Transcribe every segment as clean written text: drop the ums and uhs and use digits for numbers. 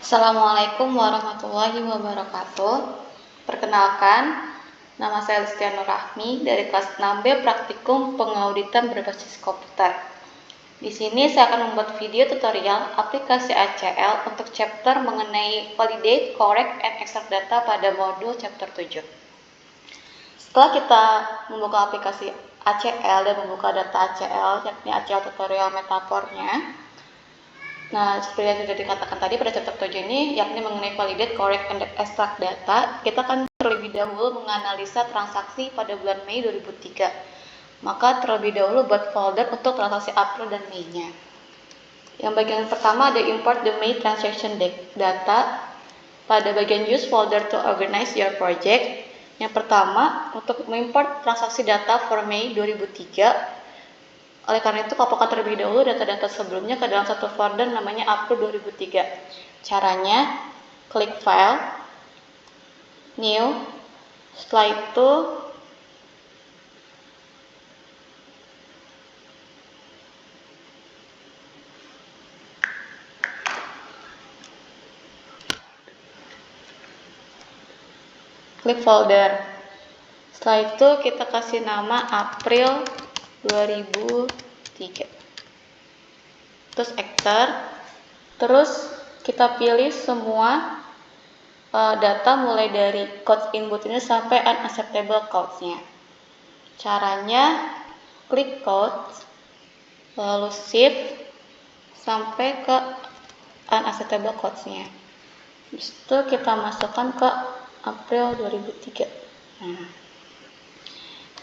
Assalamualaikum warahmatullahi wabarakatuh. Perkenalkan, nama saya Listiano Rahmi dari kelas 6B Praktikum Pengauditan Berbasis Komputer. Di sini saya akan membuat video tutorial aplikasi ACL untuk chapter mengenai Validate, Correct, and Extract Data pada modul chapter 7. Setelah kita membuka aplikasi ACL dan membuka data ACL, yakni ACL tutorial metafornya, nah, seperti yang sudah dikatakan tadi pada chapter 7 ini, yakni mengenai validate, correct, and extract data, kita akan terlebih dahulu menganalisa transaksi pada bulan Mei 2003. Maka terlebih dahulu buat folder untuk transaksi April dan Mei-nya. Yang bagian pertama ada import the May transaction data. Pada bagian use folder to organize your project. Yang pertama, untuk mengimport transaksi data for Mei 2003. Oleh karena itu, koplokan terlebih dahulu data-data sebelumnya ke dalam satu folder namanya April 2003. Caranya, klik File, New, setelah itu klik folder. Setelah itu kita kasih nama April 2003. Terus enter. Terus kita pilih semua data mulai dari codes input ini sampai unacceptable codes-nya. Caranya klik codes, lalu shift sampai ke unacceptable codes-nya. Habis itu kita masukkan ke April 2003. Nah,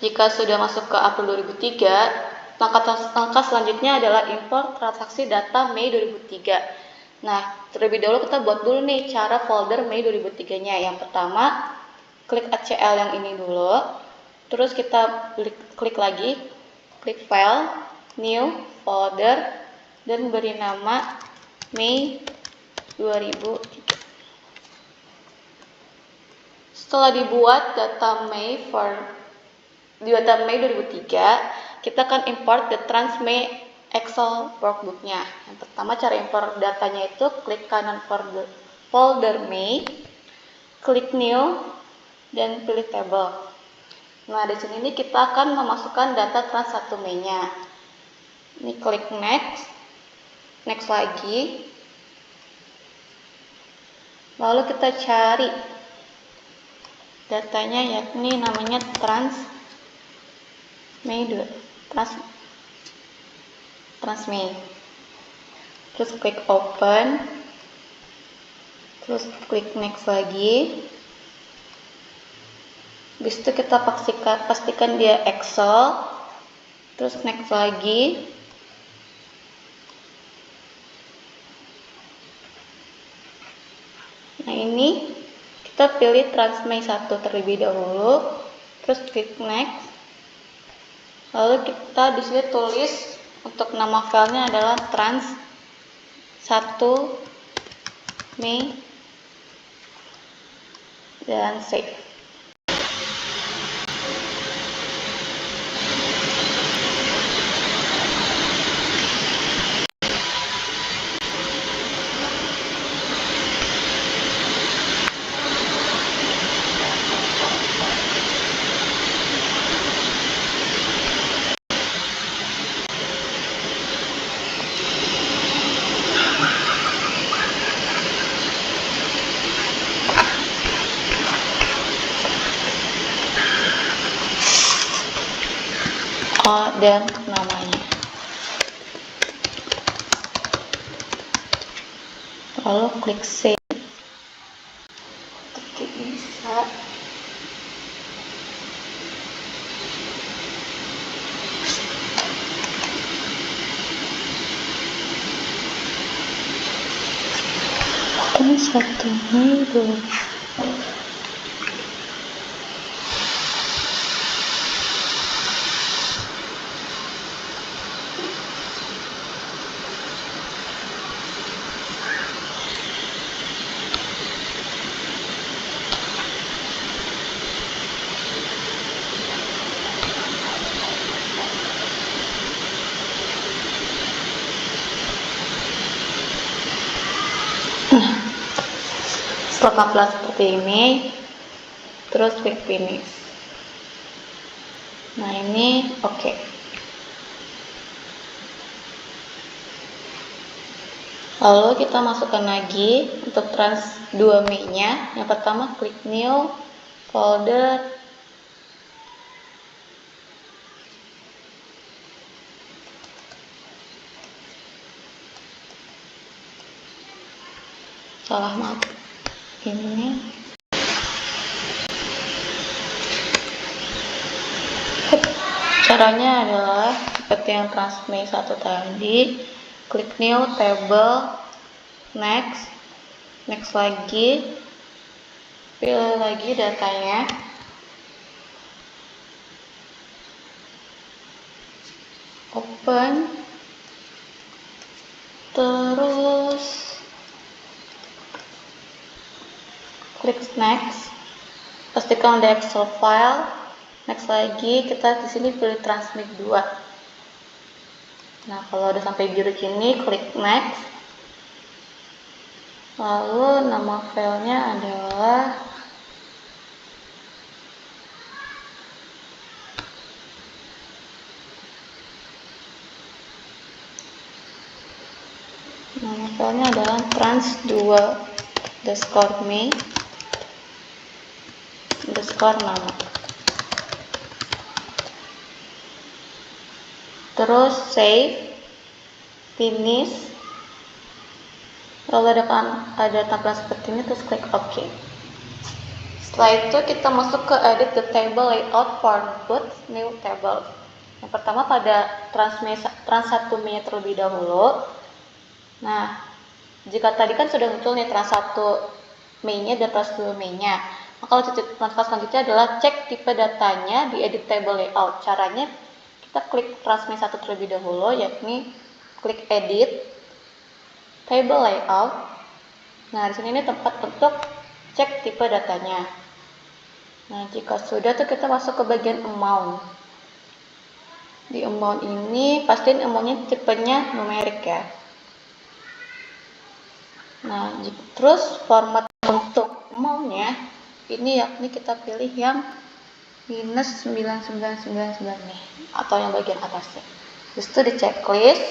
jika sudah masuk ke April 2003, langkah selanjutnya adalah import transaksi data Mei 2003. Nah, terlebih dahulu kita buat dulu nih cara folder Mei 2003-nya. Yang pertama, klik ACL yang ini dulu. Terus kita klik lagi, klik File, New, Folder, dan beri nama Mei 2003. Setelah dibuat data Mei 2003, kita akan import the Trans-May Excel workbook-nya. Yang pertama, cara import datanya itu klik kanan folder Mei, klik New, dan pilih table. Nah, di sini kita akan memasukkan data trans 1 Mei-nya. Ini klik next, next lagi. Lalu kita cari datanya, yakni namanya trans Mei 2, trans Mei. Terus klik open, terus klik next lagi. Habis itu kita pastikan dia Excel, terus next lagi. Nah, ini kita pilih trans Mei 1 terlebih dahulu, terus klik next. Lalu kita di sini tulis untuk nama filenya adalah trans 1 Mei dan save. Dan namanya. Lalu klik save. Oke, bisa. Ini 1 Mei dulu. Lengkaplah seperti ini, terus klik finish. Nah ini oke. Lalu kita masukkan lagi untuk trans 2 Mei nya. Yang pertama klik new folder, salah maaf ini. Caranya adalah seperti yang trans Mei 1 tadi, klik new table, next lagi, pilih lagi datanya, open, terus klik next, pastikan ada Excel file, next lagi, kita di sini pilih transmit 2. Nah kalau udah sampai biru gini, klik next, lalu nama filenya adalah trans2_me _nama. Terus save, finish, lalu ada tampilan seperti ini, terus klik OK. Setelah itu kita masuk ke edit the table layout for input new table. Yang pertama pada trans 1 Mei terlebih dahulu. Nah, jika tadi kan sudah muncul nih trans 1 Mei nya dan trans 2 Mei nya. Maka langkah selanjutnya adalah cek tipe datanya di edit table layout. Caranya kita klik trans Mei 1 terlebih dahulu, yakni klik edit table layout. Nah, di sini ini tempat untuk cek tipe datanya. Nah, jika sudah tuh kita masuk ke bagian amount. Di amount ini pastiin amountnya tipenya numerik ya. Nah, terus format untuk amountnya ini yakni kita pilih yang minus 9999 nih, atau yang bagian atasnya. Terus itu di checklist.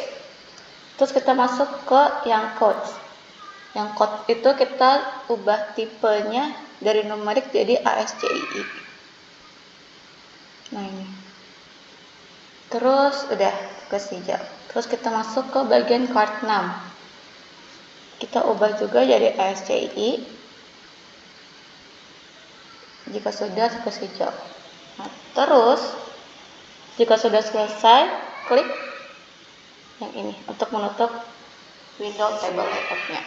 Terus kita masuk ke yang code. Yang code itu kita ubah tipenya dari numerik jadi ASCII. Nah ini. Terus udah tugas hijau. Terus kita masuk ke bagian card 6. Kita ubah juga jadi ASCII. Jika sudah, tugas hijau. Nah, terus jika sudah selesai, klik yang ini untuk menutup window table layout-nya.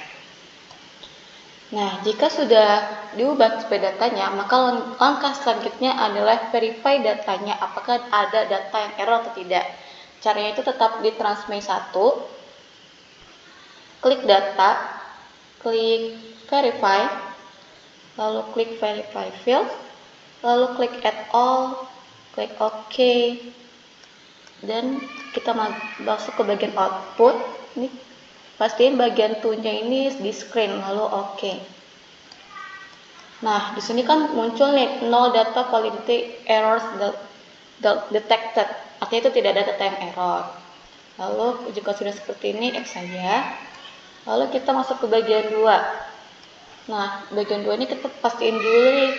Nah, jika sudah diubah tipe datanya, maka langkah selanjutnya adalah verify datanya, apakah ada data yang error atau tidak. Caranya itu tetap di trans Mei 1, klik data, klik verify, lalu klik verify field, lalu klik add all, klik OK, dan kita masuk ke bagian output. Ini pastiin bagian to-nya ini di screen, lalu OK. Nah, di sini kan muncul nih no data validity errors detected. Artinya itu tidak ada data yang error. Lalu jika sudah seperti ini X saja. Lalu kita masuk ke bagian 2. Nah, bagian 2 ini kita pastiin dulu nih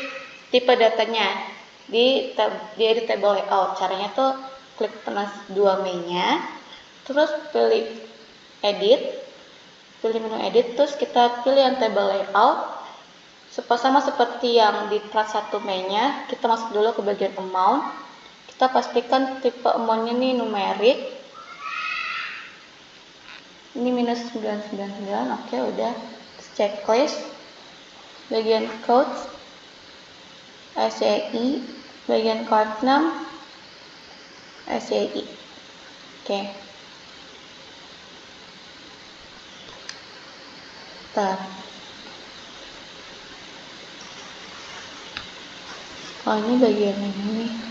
tipe datanya di edit table layout. Caranya tuh klik trans 2 Mei-nya, terus pilih edit, pilih menu edit, terus kita pilih yang table layout. Sama seperti yang di trans 1 Mei-nya, kita masuk dulu ke bagian amount. Kita pastikan tipe amount-nya ini numerik. Ini minus 999, oke udah. Checklist, bagian code, ASCII, bagian card 6, ASCII. Oke. Bentar. Oh, ini bagian ini.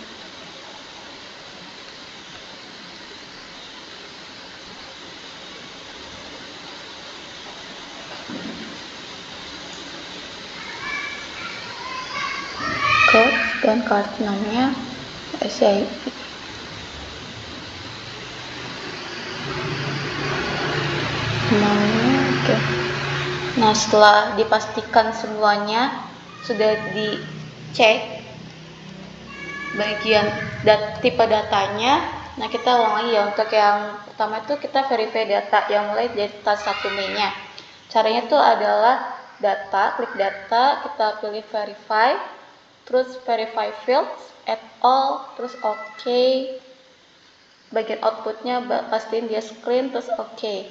code dan kartu namanya SIP. Oke. Nah, setelah dipastikan semuanya sudah dicek bagian tipe datanya, nah kita ulang lagi ya. Untuk yang pertama itu kita verify data yang mulai dari tas 1 Mei-nya. Caranya itu adalah data, klik data, kita pilih verify, terus verify fields, add all, terus OK. Bagian outputnya pastiin dia screen, terus OK.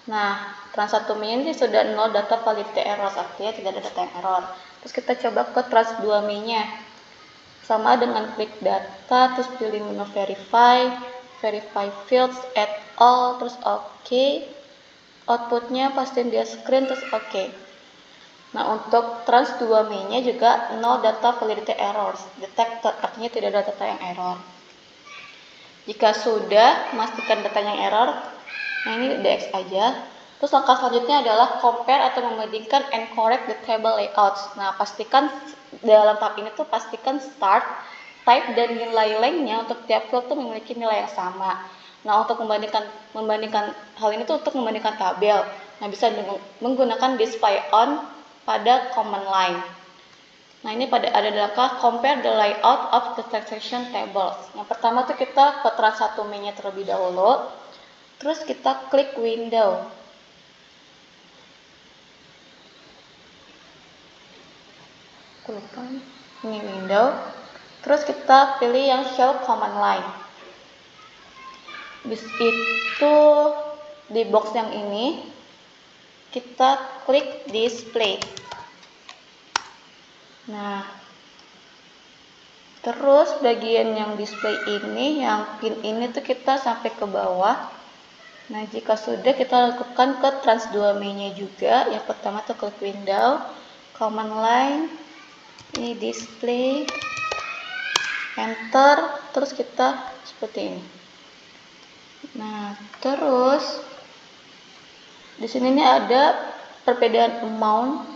Nah, trans 1 Mei ini sudah 0 data validity error, artinya tidak ada data yang error. Terus kita coba ke trans 2 Mei-nya. Sama dengan klik data, terus pilih menu verify, verify fields, add all, terus OK. Outputnya pastiin dia screen, terus OK. Nah, untuk trans 2 Mei-nya juga 0 data validity errors, detected, artinya tidak ada data yang error. Jika sudah memastikan data yang error, nah ini DX aja. Terus langkah selanjutnya adalah compare atau membandingkan and correct the table layouts. Nah, pastikan dalam tahap ini tuh pastikan start, type, dan nilai lengthnya untuk tiap field tuh memiliki nilai yang sama. Nah, untuk membandingkan hal ini tuh untuk membandingkan tabel. Nah, bisa menggunakan display on pada command line. Nah, ini ada langkah compare the layout of the transaction tables. Yang pertama tuh kita ke trans 1 Mei-nya terlebih dahulu. Terus kita klik window. Ini window. Terus kita pilih yang show command line. Habis itu di box yang ini kita klik display. Nah, terus bagian yang display ini, yang pin ini tuh kita sampai ke bawah. Nah, jika sudah kita lakukan ke trans 2 Mei-nya juga. Yang pertama tuh klik window, command line, ini display, enter, terus kita seperti ini. Nah, terus di sini nih ada perbedaan amount.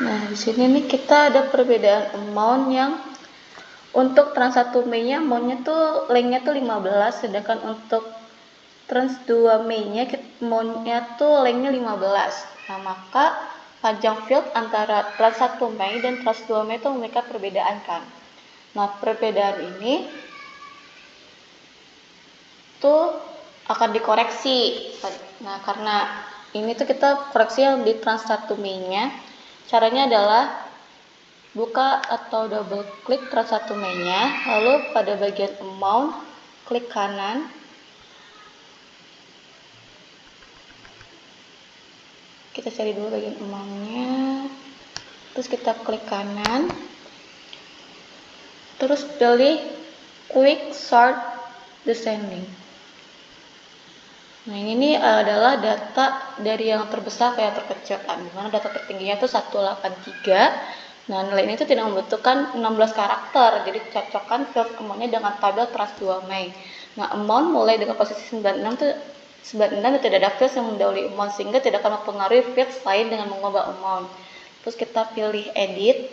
Nah, di sini nih kita ada perbedaan amount yang untuk trans 1 Mei-nya amount-nya tuh lengthnya tuh 15, sedangkan untuk trans 2 Mei-nya amount-nya tuh lengthnya 15. Nah, maka panjang field antara trans 1 Mei dan trans 2 Mei itu memiliki perbedaan kan. Nah, perbedaan ini tuh akan dikoreksi. Nah, karena ini tuh kita koreksi yang di trans 1 Mei-nya. Caranya adalah buka atau double klik trans 1 Mei-nya, lalu pada bagian amount klik kanan. Kita cari dulu bagian amount-nya. Terus kita klik kanan. Terus pilih quick sort descending. Nah, ini nih adalah data dari yang terbesar ke yang terkecil kan. Dimana data tertingginya itu 183. Nah, nilai ini tuh tidak membutuhkan 16 karakter. Jadi cocokkan field amount-nya dengan tabel trans 2 Mei. Nah, amount mulai dengan posisi 96 tuh 96 dan tidak ada field yang mendahului amount, sehingga tidak akan mempengaruhi field lain dengan mengubah amount. Terus kita pilih edit.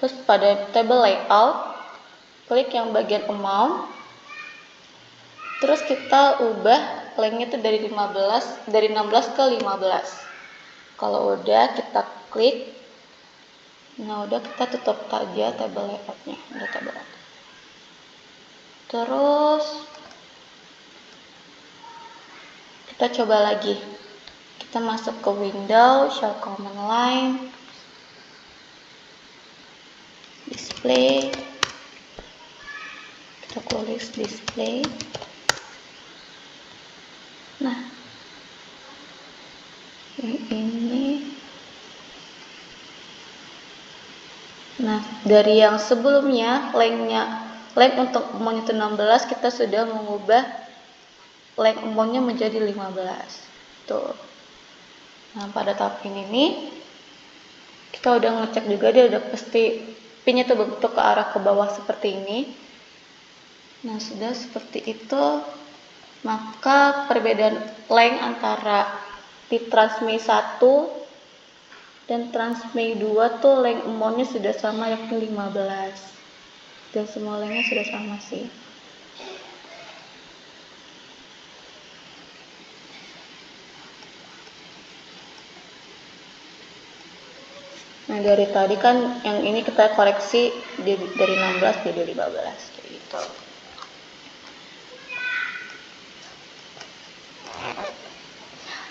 Terus pada table layout klik yang bagian amount. Terus kita ubah lengthnya itu dari 16 ke 15. Kalau udah kita klik. Nah, udah kita tutup aja table layoutnya. Udah table layout. Terus kita coba lagi. Kita masuk ke window, show command line, display. Kita tulis display. Nah, ini. Nah, dari yang sebelumnya length untuk amount itu 16, kita sudah mengubah length amount-nya menjadi 15. Tuh. Nah, pada tahap ini nih, kita udah ngecek juga dia udah pasti pinnya tuh bentuk ke arah ke bawah seperti ini. Nah, sudah seperti itu, maka perbedaan length antara di Transmei 1 dan Transmei 2 tuh length amount-nya sudah sama, yakni 15. Dan semua length-nya sudah sama sih. Nah, dari tadi kan yang ini kita koreksi dari 16 jadi 15 kayak gitu.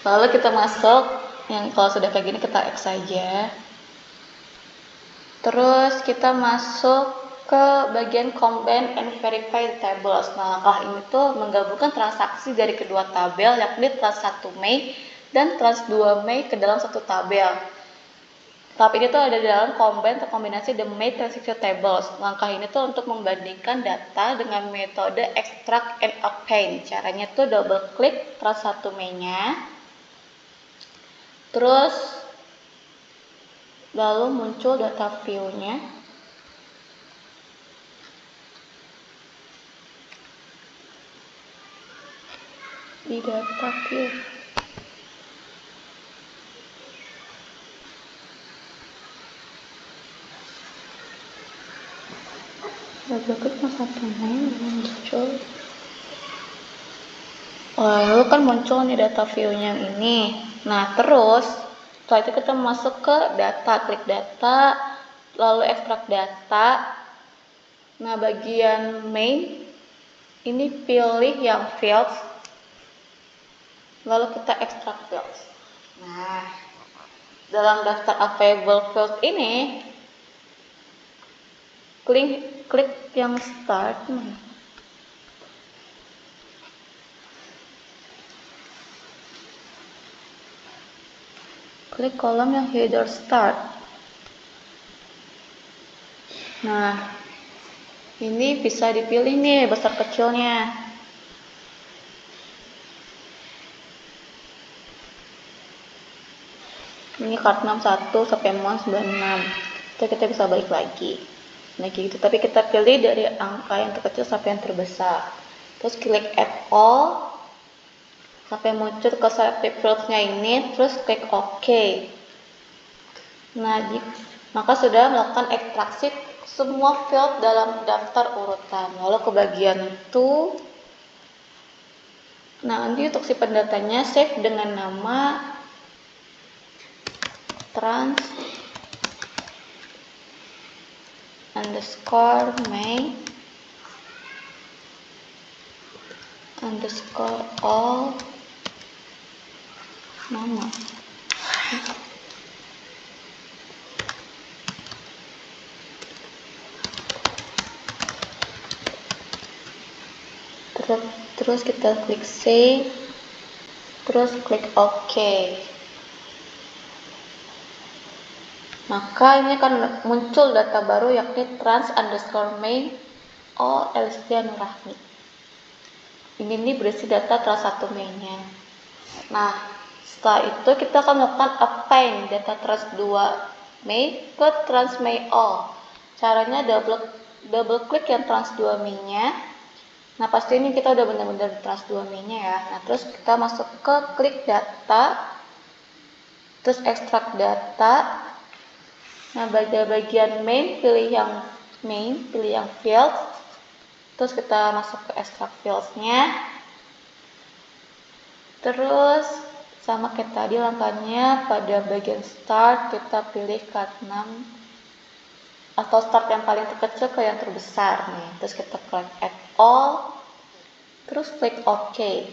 Lalu kita masuk yang kalau sudah kayak gini kita X saja. Terus kita masuk ke bagian combine and verify tables. Nah, langkah ini tuh menggabungkan transaksi dari kedua tabel, yakni trans 1 Mei dan trans 2 Mei ke dalam satu tabel. Tahap ini tuh ada di dalam combine atau kombinasi the Mei transaction tables. Langkah ini tuh untuk membandingkan data dengan metode extract and append. Caranya tuh double klik trans 1 Mei-nya. Terus lalu muncul data view-nya. Di data view. Double klik trans 1 Mei muncul. Lalu kan muncul nih data view-nya ini. Nah, terus setelah itu kita masuk ke data, klik data, lalu ekstrak data. Nah, bagian main ini pilih yang fields, lalu kita ekstrak fields. Nah, dalam daftar available fields ini klik yang start. Klik kolom yang header start. Nah, ini bisa dipilih nih besar kecilnya. Ini card 61 sampai mon 96. Kita bisa balik lagi. Nah, gitu. Tapi kita pilih dari angka yang terkecil sampai yang terbesar. Terus klik add all sampai muncul ke selected fields-nya ini, terus klik OK. Nah, maka sudah melakukan ekstraksi semua field dalam daftar urutan. Lalu ke bagian itu, nah nanti untuk si pendatanya save dengan nama trans underscore Mei underscore all nama. Terus kita klik save, terus klik OK. Maka ini akan muncul data baru yakni trans underscore Mei all Elistia Nurahmi. Ini berisi data trans 1 Mei-nya. Nah, setelah itu kita akan melakukan append data trans 2 Mei ke trans Mei all. Caranya double klik yang trans 2 Mei-nya. Nah, pasti ini kita udah benar-benar trans 2 Mei-nya ya. Nah, terus kita masuk ke klik data, terus ekstrak data. Nah, bagian main, pilih yang main, pilih yang field. Terus kita masuk ke extract fields-nya. Terus sama kayak tadi langkahnya, pada bagian start kita pilih card 6 atau start yang paling terkecil ke yang terbesar nih. Terus kita klik add all. Terus klik OK.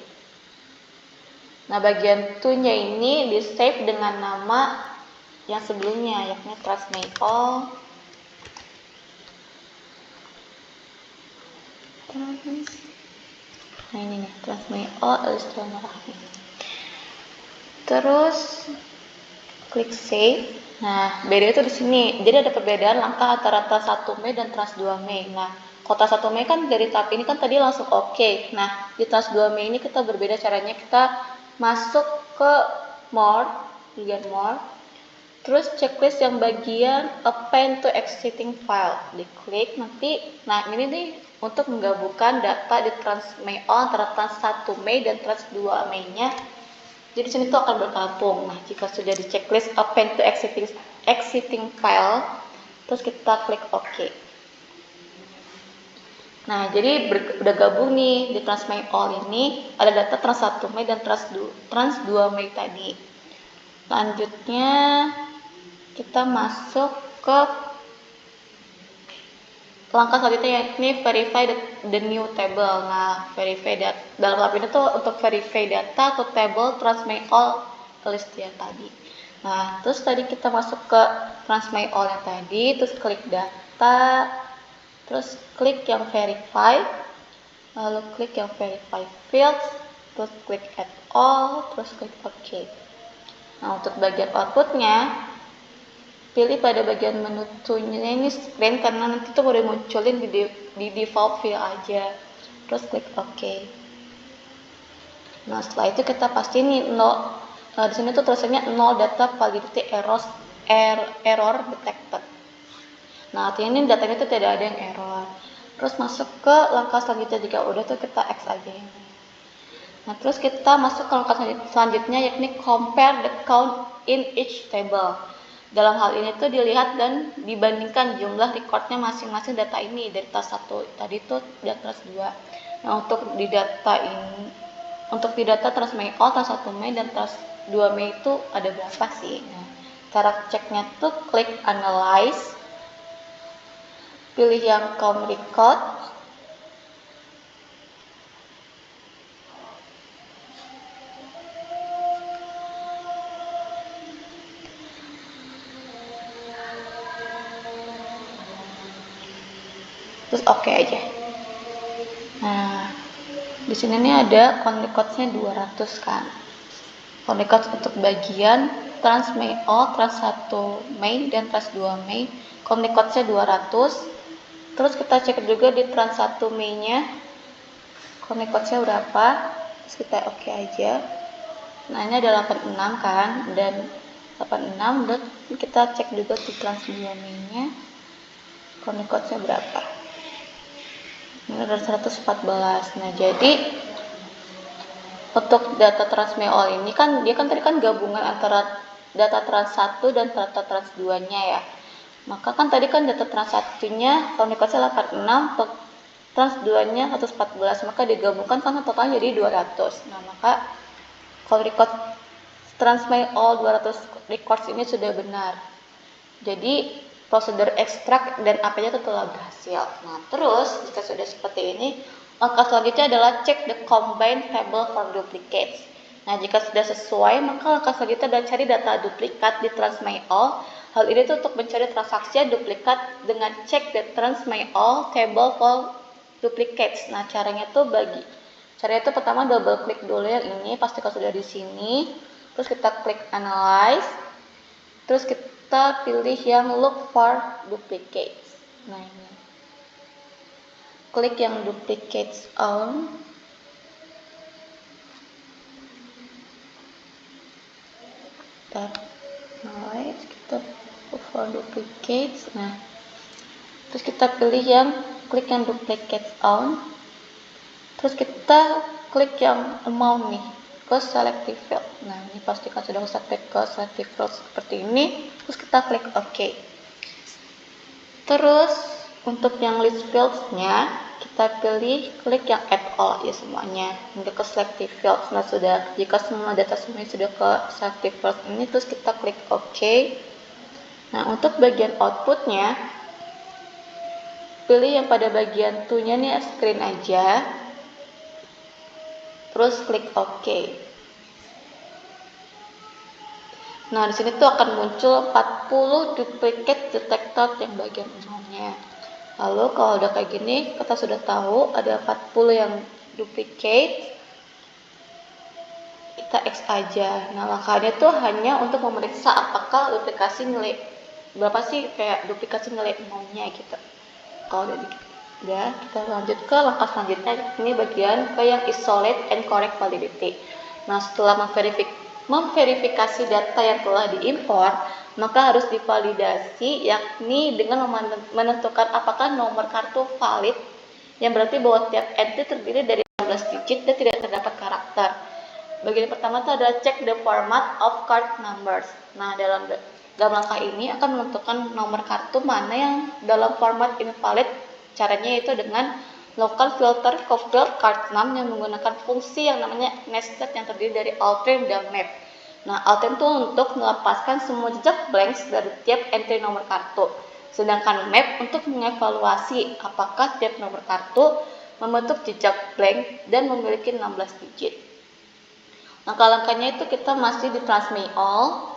Nah, bagian 2-nya ini di save dengan nama yang sebelumnya, yakni trans Mei all. Nah, ini nih trans Mei all Elistia Nurahmi. Terus klik save. Nah, beda itu di sini. Jadi ada perbedaan langkah antara trans 1 Mei dan trans 2 Mei. Nah, kalau trans 1 Mei kan dari tahap ini kan tadi langsung oke. Nah, di trans 2 Mei ini kita berbeda caranya. Kita masuk ke more, bagian more. Terus checklist yang bagian append to existing file, diklik nanti. Nah ini nih untuk menggabungkan data di TransMay All antara Trans 1 Mei dan Trans 2 Mei-nya. Jadi sini tuh akan bergabung. Nah jika sudah di checklist append to existing file, terus kita klik OK. Nah jadi udah gabung nih di TransMay All ini ada data Trans 1 Mei dan Trans 2 Mei tadi. Selanjutnya kita masuk ke langkah selanjutnya, yakni verify the new table. Nah, verify data dalam lab ini tuh untuk verify data atau table TransMay All list ya tadi. Nah, terus tadi kita masuk ke TransMay All yang tadi, terus klik data, terus klik yang verify, lalu klik yang verify fields, terus klik add all, terus klik OK. Nah, untuk bagian outputnya, pilih pada bagian menu toolnya ini screen karena nanti tuh baru munculin di default view aja. Terus klik OK. Nah setelah itu kita pastiin nih di sini tuh tulisannya 0 data validity error detected. Nah artinya ini datanya tuh tidak ada yang error. Terus masuk ke langkah selanjutnya, jika udah tuh kita X aja ini. Nah terus kita masuk ke langkah selanjutnya, yakni compare the count in each table. Dalam hal ini tuh dilihat dan dibandingkan jumlah recordnya masing-masing data ini dari tas 1 tadi tuh dan tas 2. Nah untuk di data TransMay All, tas 1 Mei dan tas 2 Mei itu ada berapa sih? Nah, cara ceknya tuh klik analyze, pilih yang count record, terus oke aja. Nah, di sini nih ada count records-nya 200 kan. Count records untuk bagian TransMay All, Trans 1 Mei dan Trans 2 Mei, count records-nya 200. Terus kita cek juga di Trans 1 Mei-nya count records-nya berapa. Terus kita oke aja. Nah, ini ada 86 kan, dan 86, dan kita cek juga di Trans 2 Mei-nya count records-nya berapa. Ini ada 114. Nah, jadi untuk data TransMay All ini kan dia kan tadi kan gabungan antara data Trans 1 dan data Trans 2-nya ya. Maka kan tadi kan data Trans 1-nya count records-nya 86, untuk Trans 2-nya 114, maka digabungkan kan totalnya jadi 200. Nah, maka count record TransMay All 200 records ini sudah benar. Jadi prosedur ekstrak dan AP-nya telah berhasil. Nah, terus jika sudah seperti ini, langkah selanjutnya adalah check the combined table for duplicates. Nah, jika sudah sesuai, maka langkah selanjutnya adalah cari data duplikat di TransMay All. Hal ini tuh untuk mencari transaksi duplikat dengan check the TransMay All table for duplicates. Nah, caranya tuh pertama double klik dulu yang ini, pastikan sudah di sini. Terus kita klik analyze. Terus kita pilih yang look for duplicates. Nah, ini. Klik yang duplicates on. Kita analyze, kita look for duplicates. Nah, terus kita pilih yang klik yang duplicates on. Terus kita klik yang amount nih, ke selective field. Nah, ini pastikan sudah select ke selective field seperti ini. Terus kita klik OK. Terus untuk yang list fields-nya kita pilih klik yang add all ya semuanya hingga ke selective fields. Nah, jika semua data semuanya sudah ke selective fields ini, terus kita klik OK. Nah, untuk bagian outputnya pilih yang pada bagian to-nya nih screen aja. Terus klik OK. Nah, di sini tuh akan muncul 40 duplicate detected yang bagian umumnya. Lalu kalau udah kayak gini, kita sudah tahu ada 40 yang duplicate, kita X aja. Nah, langkahnya tuh hanya untuk memeriksa apakah duplikasi nilai berapa sih, kayak duplikasi nilai umumnya gitu. Kalau udah, kita lanjut ke langkah selanjutnya. Ini bagian ke yang isolate and correct validity. Nah, setelah memverifikasi data yang telah diimpor, maka harus divalidasi, yakni dengan menentukan apakah nomor kartu valid, yang berarti bahwa tiap entry terdiri dari 16 digit dan tidak terdapat karakter. Bagian pertama itu adalah check the format of card numbers. Nah, dalam langkah ini akan menentukan nomor kartu mana yang dalam format invalid. Caranya yaitu dengan local filter field card num yang menggunakan fungsi yang namanya nested yang terdiri dari alternate dan map. Nah, alternate itu untuk melepaskan semua jejak blanks dari tiap entry nomor kartu. Sedangkan map untuk mengevaluasi apakah tiap nomor kartu membentuk jejak blank dan memiliki 16 digit. Langkah-langkahnya itu kita masih di transmit all,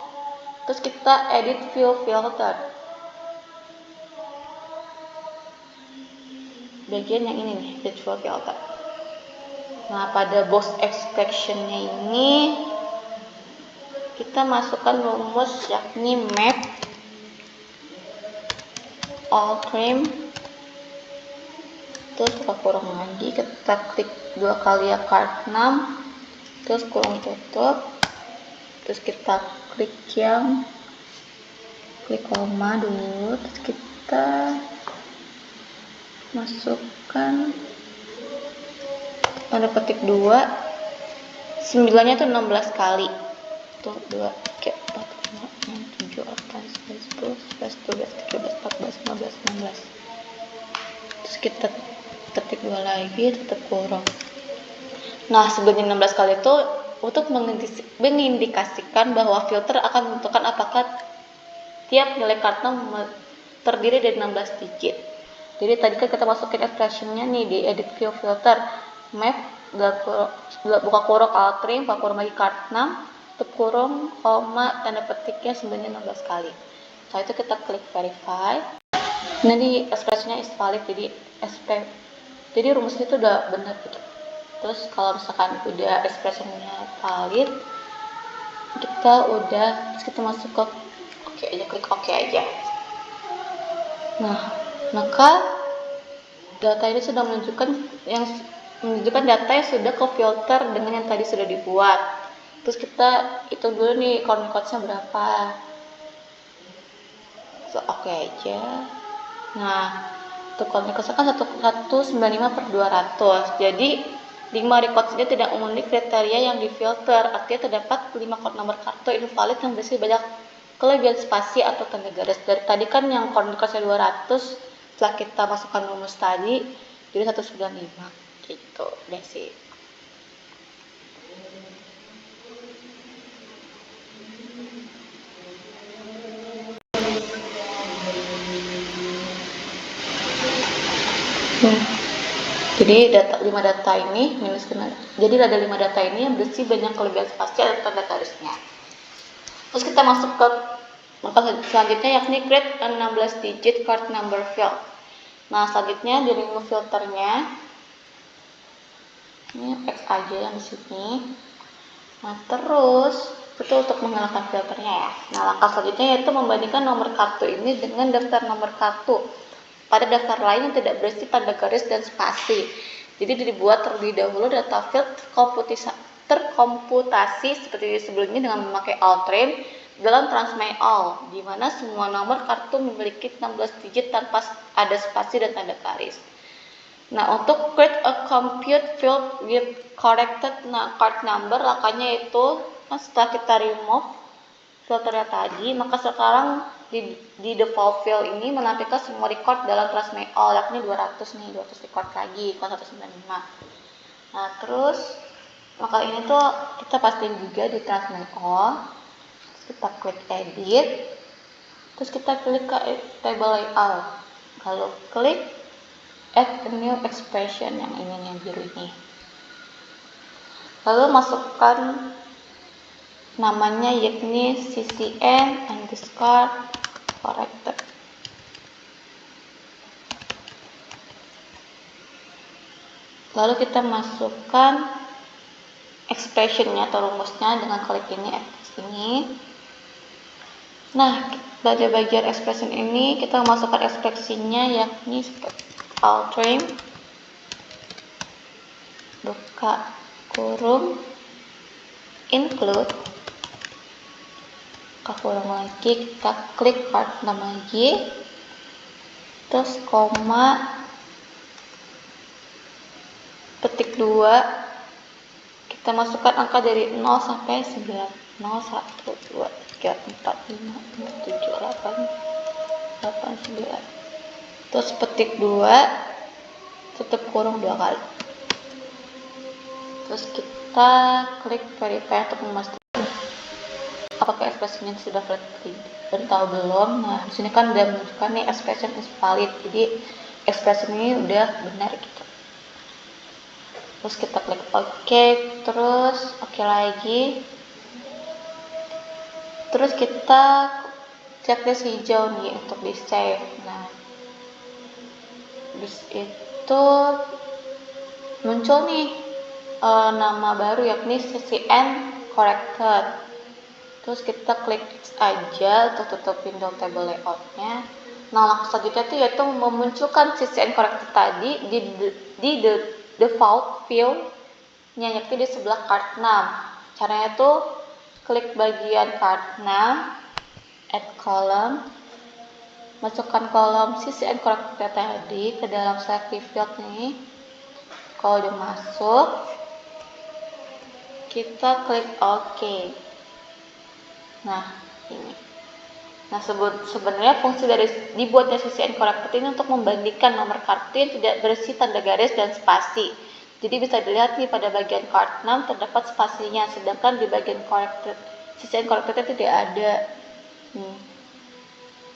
terus kita edit view filter. Bagian yang ini nih, edit view filter. Nah, pada box extraction-nya ini kita masukkan rumus yakni map all trim, terus kita kurang lagi, kita klik 2 kali ya card 6, terus kurang tutup, terus kita klik koma dulu, terus kita masukkan tanda petik 2, 9-nya itu 16 kali, tuh 2, 3, 4, 5, 6, 7, 8, 9, 10, 11, 12, 13, 14, 15, 16, terus kita ketik 2 lagi, tetap kurang. Nah, sebanyak 16 kali itu untuk mengindikasikan bahwa filter akan menentukan apakah tiap nilai kartu terdiri dari 16 digit. Jadi tadi kan kita masukin expression-nya nih di edit view filter, map, buka kurung alt trim, buka kurung lagi card 6, tutup kurung, koma, tanda petiknya sebanyak 16 kali. Setelah itu kita klik verify. Nanti expression-nya is valid, jadi rumusnya itu udah benar gitu. Terus kalau misalkan udah expression-nya valid, terus kita masuk ke oke aja, klik oke aja. Nah, maka data ini sudah menunjukkan data yang sudah ke filter dengan yang tadi sudah dibuat. Terus kita hitung dulu nih count codes-nya berapa. So, oke aja. Nah, untuk count codes kan 195/200. Jadi 5 records ini tidak memenuhi kriteria yang difilter, artinya terdapat 5 nomor kartu invalid yang berisi banyak kelebihan spasi atau tanda garis. Dari tadi kan yang count recordsnya 200, setelah kita masukkan rumus tadi, jadi 195 gitu deh sih. Jadi 5 data ini jadi ada 5 data ini yang berisi banyak kelebihan spasi atau tanda garisnya. Terus kita masuk ke langkah selanjutnya yakni create a 16 digit card number field. Nah, selanjutnya di remove filternya ini X aja yang di sini. Nah, terus itu untuk menghilangkan filternya ya. Nah, langkah selanjutnya yaitu membandingkan nomor kartu ini dengan daftar nomor kartu pada daftar lain yang tidak berisi tanda garis dan spasi. Jadi dibuat terlebih dahulu data field terkomputasi seperti sebelumnya dengan memakai alt trim dalam transmit all, di mana semua nomor kartu memiliki 16 digit tanpa ada spasi dan tanda garis. Nah, untuk create a compute field with corrected card number, langkahnya itu setelah kita remove filternya tadi, maka sekarang di default field ini menampilkan semua record dalam transmit all, yakni 200 record lagi, bukan 195. Nah, terus maka ini tuh kita pastiin juga di transmit all, terus kita klik edit, terus kita klik ke table layout, lalu klik add a new expression yang ini yang biru ini, lalu masukkan namanya yakni ccn underscore corrected. Lalu kita masukkan expressionnya atau rumusnya dengan klik ini ini. Nah, pada bagian expression ini kita masukkan ekspresinya yakni alt trim, buka kurung, include, kurung lagi, kita klik part 6 lagi, terus koma, petik 2, kita masukkan angka dari 0 sampai 9, 0, 1, 2, 3, 4, 5, 6, 7, 8, 9, terus petik 2, tutup kurung 2 kali, terus kita klik verify untuk memastikan apakah ekspresinya sudah valid atau belum. Nah, di sini kan udah menunjukkan nih expression is valid, jadi ekspresi ini udah benar gitu. Terus kita klik OK, terus OK lagi, terus kita checklist hijau nih untuk di save. Nah, habis itu muncul nih nama baru yakni CCN corrected. Terus kita klik X aja untuk tutup window table layoutnya. Nah, langkah selanjutnya itu yaitu memunculkan CCN corrected tadi di default field-nya, yakni di sebelah card 6. Caranya tuh klik bagian card 6, add column, masukkan kolom CCN corrected tadi ke dalam selected field nih. Kalau udah masuk, kita klik OK. Nah, ini. Nah, sebenarnya fungsi dari dibuatnya CCN corrected ini untuk membandingkan nomor kartu yang tidak berisi tanda garis dan spasi. Jadi bisa dilihat nih pada bagian card 6 terdapat spasinya, sedangkan di bagian CCN corrected tidak ada.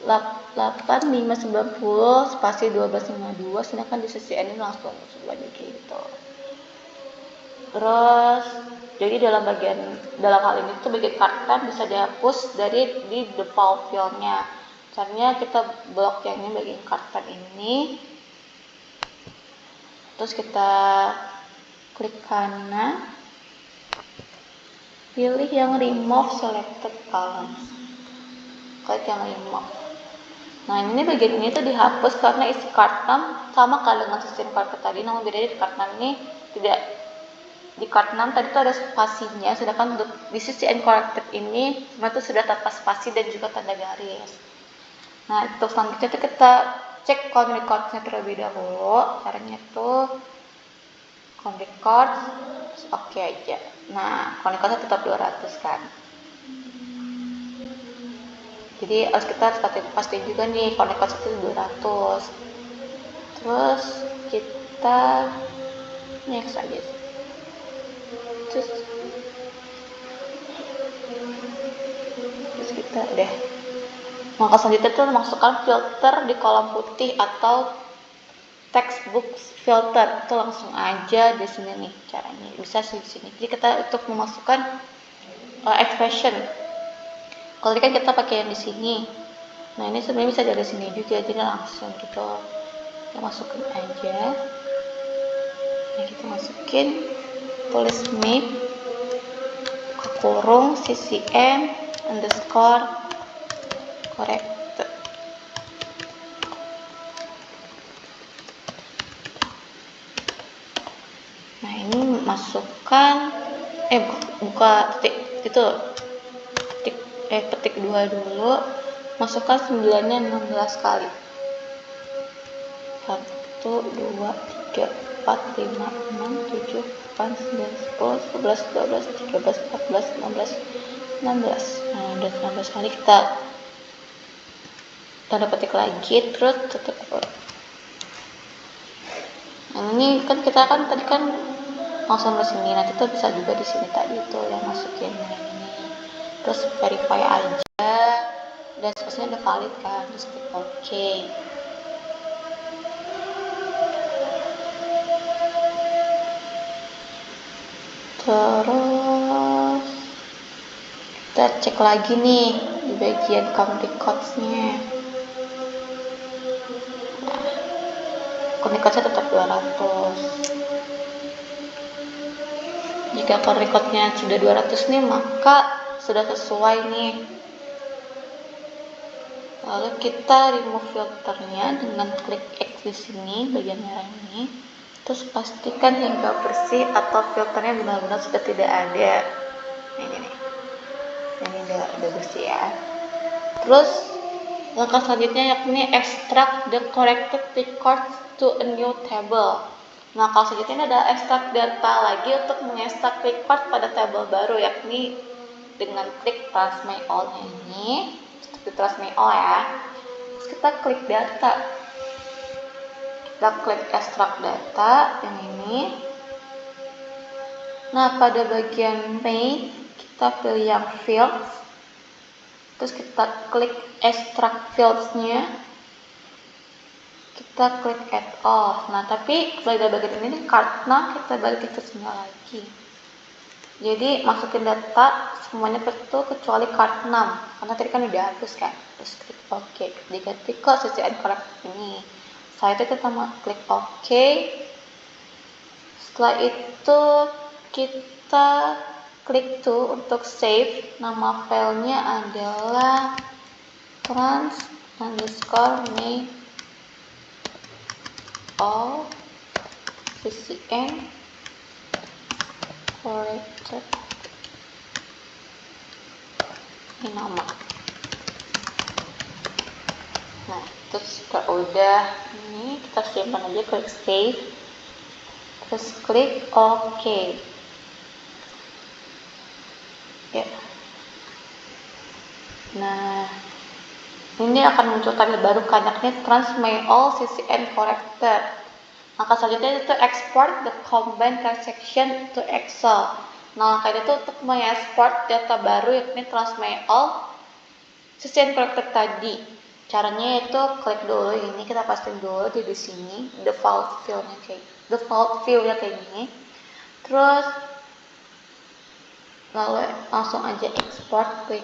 8590 spasi 1252, sedangkan di CCN ini langsung sebanyak gitu. Terus jadi dalam hal ini tuh bagian kartu bisa dihapus dari di default field-nya. Caranya kita blok yang ini bagian kartu ini, terus kita klik kanan, pilih yang remove selected columns, klik yang remove. Nah, ini bagian ini tuh dihapus karena isi kartu sama kayak dengan sistem kartu tadi, namun bedanya di kartu ini tidak. Di card 6 tadi itu ada spasinya, sedangkan untuk di CCN corrected ini semua itu sudah tanpa spasi dan juga tanda garis. Nah, untuk selanjutnya itu kita cek count records-nya terlebih dahulu. Caranya itu count records, oke aja. Nah, count records-nya tetap 200 kan. Jadi harus kita pastiin juga nih count records itu 200. Terus kita next aja sih. Terus kita deh. Langkah selanjutnya itu masukkan filter di kolom putih atau textbook filter. Itu langsung aja di sini nih caranya. Bisa di sini. Jadi kita untuk memasukkan expression. Kalau tadi kan kita pakai yang di sini. Nah, ini sebenarnya bisa dari sini juga, jadi langsung gitu. Kita masukin aja. Nah, kita masukin tulis map kurung CCN underscore corrected. Nah, ini masukkan buka titik itu petik 2 dulu, masukkan 9-nya 16 kali. 1 2 3 4 5 6 7 8 9 10 11 12 13 14 15 16. Nah, udah 16 kali kita tanda petik lagi, terus tutup. Nah, ini kan kita tadi kan langsung ke sini, nanti tuh bisa juga di sini tadi itu yang masukin ini. Terus verify aja dan seterusnya udah valid kan, terus klik OK. Terus kita cek lagi nih di bagian count records-nya. Nah, count records-nya tetap 200. Jika count record-nya sudah 200 nih, maka sudah sesuai nih. Lalu kita remove filternya dengan klik X di sini bagian merah ini. Terus pastikan hingga bersih atau filternya benar-benar sudah tidak ada. Nah, ini nih. Ini udah bersih ya. Terus langkah selanjutnya yakni extract the corrected records to a new table. Nah, kalau selanjutnya ada extract data lagi untuk mengekstrak record pada tabel baru, yakni dengan klik transmit all ini, transmit all ya. Terus kita klik data, kita klik extract data yang ini. Nah, pada bagian main kita pilih yang fields, terus kita klik extract fields-nya, kita klik add all. Nah, tapi pada bagian ini karena kita balik ke sini lagi. Jadi masukin data semuanya betul kecuali card 6 karena tadi kan udah hapus kan. Terus klik OK, diganti ke sisi incorrect ini. Setelah itu kita klik OK. Setelah itu kita klik tuh untuk save. Nama filenya adalah trans_main all ccn corrected. Ini nama. Nah, terus udah ini kita simpan aja, klik save, terus klik OK ya. Nah, ini akan muncul tabel baru kanyaknya transmit all ccn corrected. Langkah selanjutnya itu export the combined transaction to Excel. Nah, langkah itu untuk mengekspor data baru yakni transmit all ccn corrected tadi. Caranya itu klik dulu ini, kita pastiin dulu di sini default field-nya kayak gini. Terus lalu langsung aja export, klik.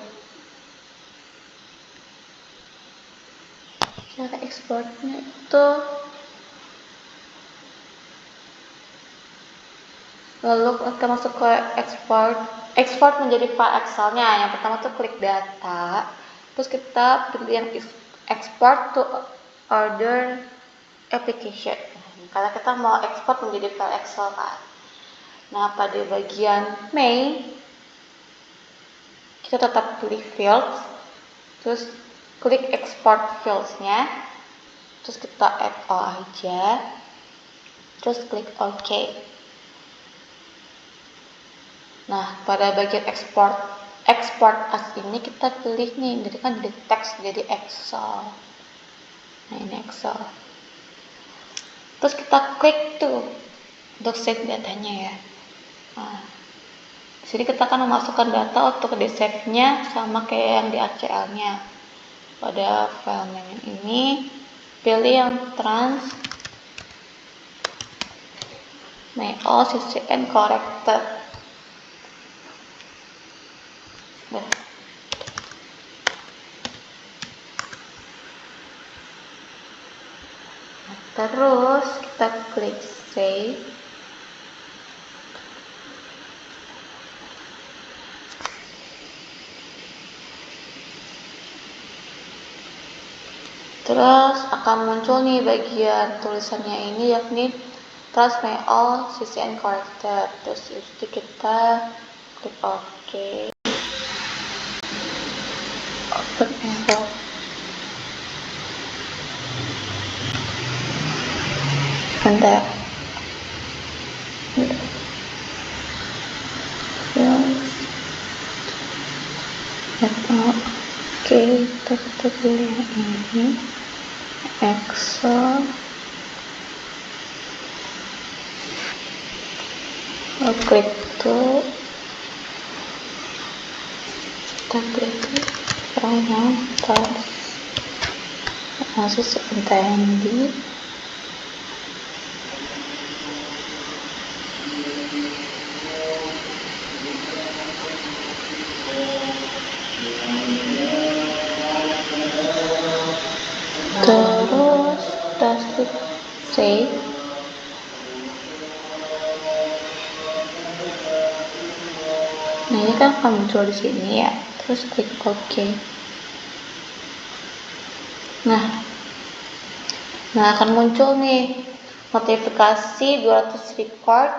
Cara exportnya itu lalu kita masuk ke export menjadi file Excelnya. Yang pertama tuh klik data, terus kita pilih yang export to other application. Kalau kita mau export menjadi file Excel kan. Nah, pada bagian main kita tetap pilih fields, terus klik export fields-nya, terus kita add all aja, terus klik OK. Nah, pada bagian export as ini kita pilih nih, jadi kan dari teks jadi Excel. Nah, ini Excel. Terus kita klik tuh untuk save datanya ya. Nah, sini kita akan memasukkan data untuk di save-nya sama kayak yang di ACL-nya. Pada file name ini pilih yang transmit all ccn corrected. Nah, terus kita klik save. Terus akan muncul nih bagian tulisannya ini yakni transmit all ccn corrected. Terus itu kita klik OK. Open arrow. Bentar. Oke, kita pilih yang ini, Excel. Klik tuh, kita klik file langsung sebentar di terus kita klik save. Nah, ini kan akan muncul di sini ya. Terus klik OK. Nah akan muncul nih notifikasi 200 record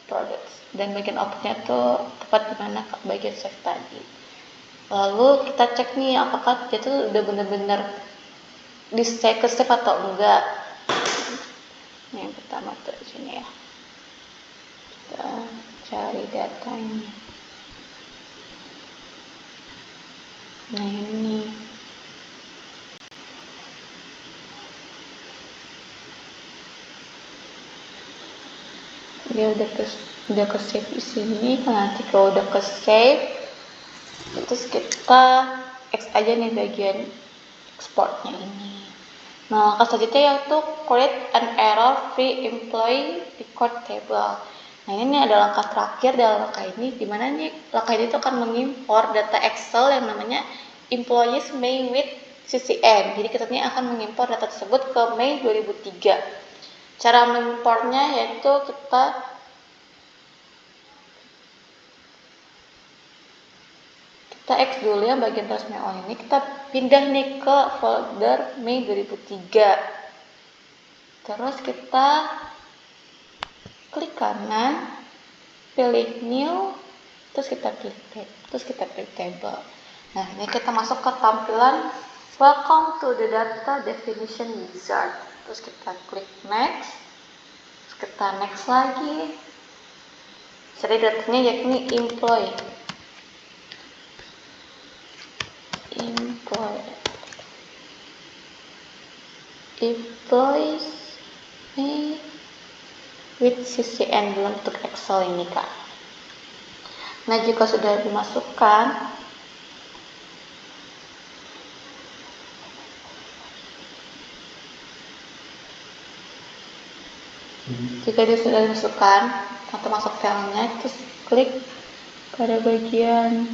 products dan bagian outputnya tuh tepat di mana bagian save tadi. Lalu kita cek nih apakah dia tuh udah bener-bener di save atau enggak. Nah, yang pertama tuh di sini ya. Kita cari datanya. Nah, ini. Dia udah ke save di sini. Nanti kalau udah ke save, terus kita X aja nih bagian exportnya ini. Nah, langkah selanjutnya yaitu create an error free employee record table. Nah, ini ada langkah terakhir dalam langkah ini, dimana nih langkah ini tuh akan mengimpor data Excel yang namanya employees May with CCN. Jadi kita ini akan mengimpor data tersebut ke Mei 2003. Cara mengimportnya yaitu kita X dulu ya bagian tulis May on ini, kita pindah nih ke folder Mei 2003. Terus kita klik kanan, pilih new, terus kita klik table. Nah, ini kita masuk ke tampilan welcome to the data definition wizard. Terus kita klik next, terus kita next lagi. Jadi datanya yakni employee employees with CCN dalam bentuk Excel ini Kak. Nah, jika sudah dimasukkan, atau masuk filenya, terus klik pada bagian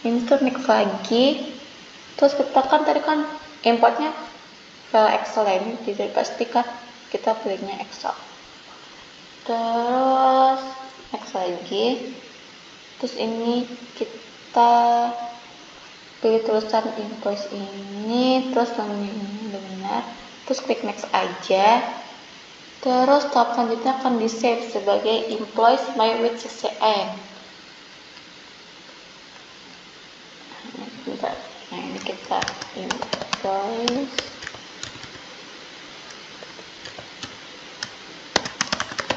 insert next lagi, terus kita kan tadi kan importnya file Excel ini, jadi pastikan kita pilihnya Excel. Terus next lagi, terus ini kita pilih tulisan invoice ini, terus namanya ini benar, terus klik next aja. Terus tahap selanjutnya akan di save sebagai employees May with CCN. Nah, ini kita employees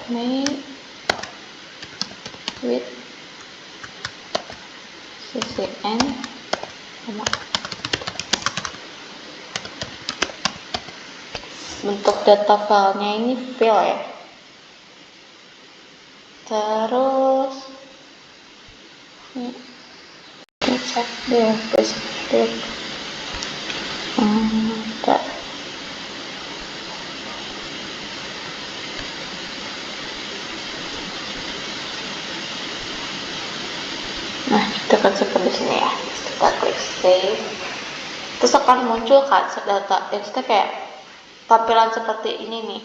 May with CCN sama bentuk data filenya ini file ya. Terus cek deh spesifik nah, kita akan seperti sini ya. Kita klik save, terus akan muncul kan data yang kita kayak tampilan seperti ini nih.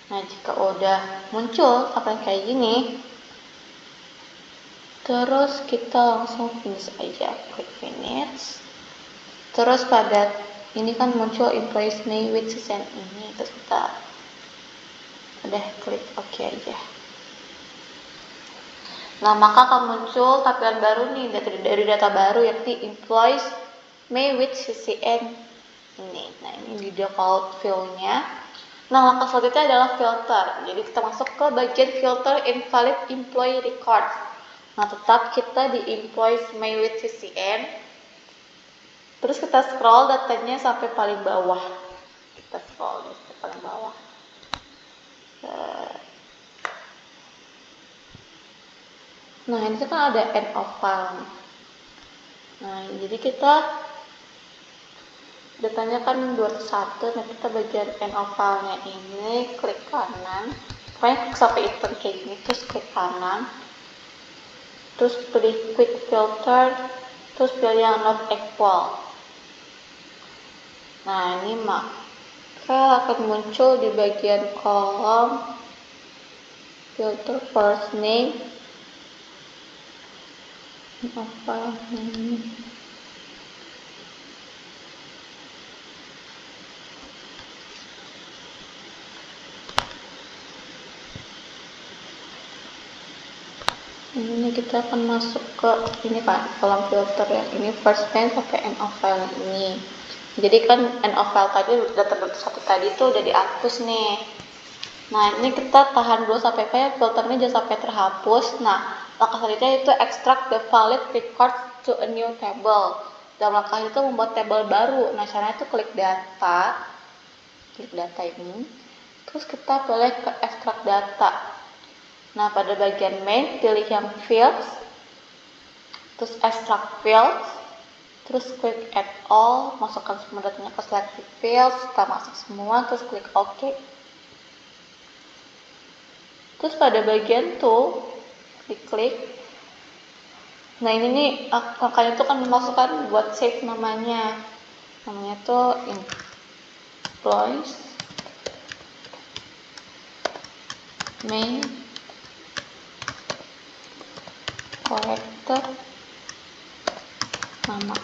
Nah, jika udah muncul tampilan kayak gini, terus kita langsung finish aja, klik finish. Terus pada ini kan muncul employees May with CCN ini, terus kita udah klik OK aja. Nah, maka akan muncul tampilan baru nih dari data baru yakni employees May with CCN ini. Nah, ini di default field-nya. Nah, langkah selanjutnya adalah filter. Jadi kita masuk ke bagian filter invalid employee record. Nah, tetap kita di employees May with CCN. Terus kita scroll datanya sampai paling bawah. Kita scroll sampai paling bawah. Nah, ini kan ada end of file. Nah, jadi kita datanya kan 21. Nah, kita bagian end of file-nya ini klik kanan. Pokoknya sampai itu kayak gini, terus klik kanan. Terus pilih quick filter, terus pilih yang not equal. Nah, ini maka akan muncul di bagian kolom filter first name apa ini. Ini kita akan masuk ke ini kan, kolom filter ya. Ini first name sampai end of file ini. Jadi kan end of file tadi data satu tadi tuh udah dihapus nih. Nah, ini kita tahan dulu sampai filternya jangan sampai terhapus. Nah, langkah selanjutnya itu extract the valid record to a new table. Dalam langkah itu membuat table baru. Nah, caranya itu klik data ini. Terus kita boleh ke extract data. Nah, pada bagian main, pilih yang fields, terus extract fields, terus klik add all, masukkan semua datanya ke selected fields, kita masuk semua, terus klik OK. Terus pada bagian tool, diklik. Nah, ini nih, angkanya itu kan memasukkan buat save namanya. Namanya tuh employees main corrected nama.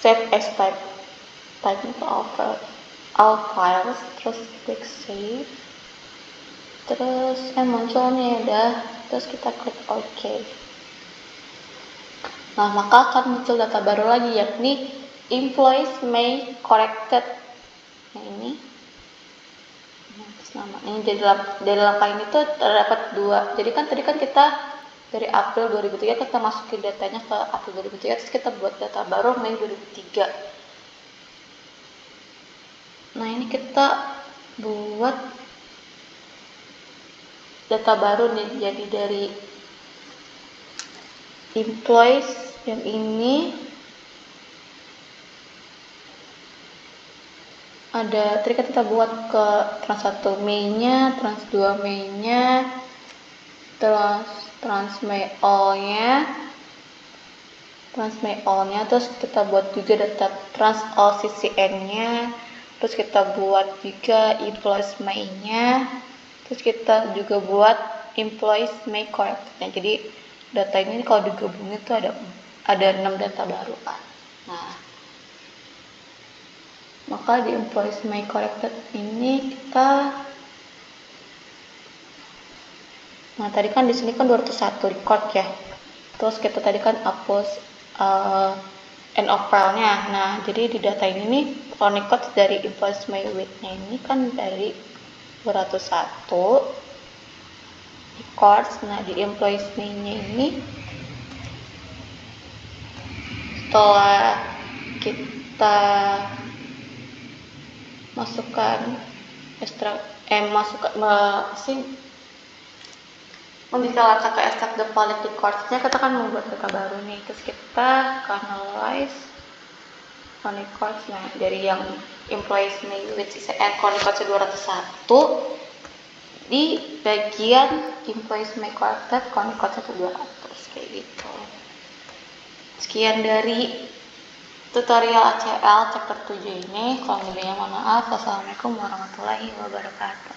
Save as type itu all files, terus klik save, terus muncul nih udah, terus kita klik OK. Nah, maka akan muncul data baru lagi, yakni employees may corrected. Nah, ini nama ini dari langkah ini tuh terdapat dua. Jadi kan tadi kan kita dari April 2003 kita masukin datanya ke April 2003, terus kita buat data baru Mei 2003. Nah, ini kita buat data baru nih, jadi dari employees yang ini ada, tadi kan kita buat ke trans 1 Mei-nya, trans 2 Mei-nya, trans Mei all-nya, terus kita buat juga data trans all CCN-nya, terus kita buat juga employees Mei-nya, terus kita juga buat employees Mei corrected-nya. Jadi data ini kalau digabungin tuh ada 6 data baru kan. Nah, maka di employees Mei corrected ini kita, nah tadi kan di sini kan 201 record ya. Terus kita tadi kan hapus end of file-nya. Nah, jadi di data ini nih records dari employees Mei with-nya ini kan dari 201 records. Nah, di employees Mei-nya ini setelah kita masukkan mendetailkan ke extract the valid records-nya, kita kan membuat data baru nih. Terus kita analyze records, nah dari yang employees Mei with CCN records 201 di bagian employees Mei corrected records 200 kayak gitu. Sekian dari tutorial ACL chapter 7 ini. Kalau lebihnya mohon maaf. Wassalamualaikum warahmatullahi wabarakatuh.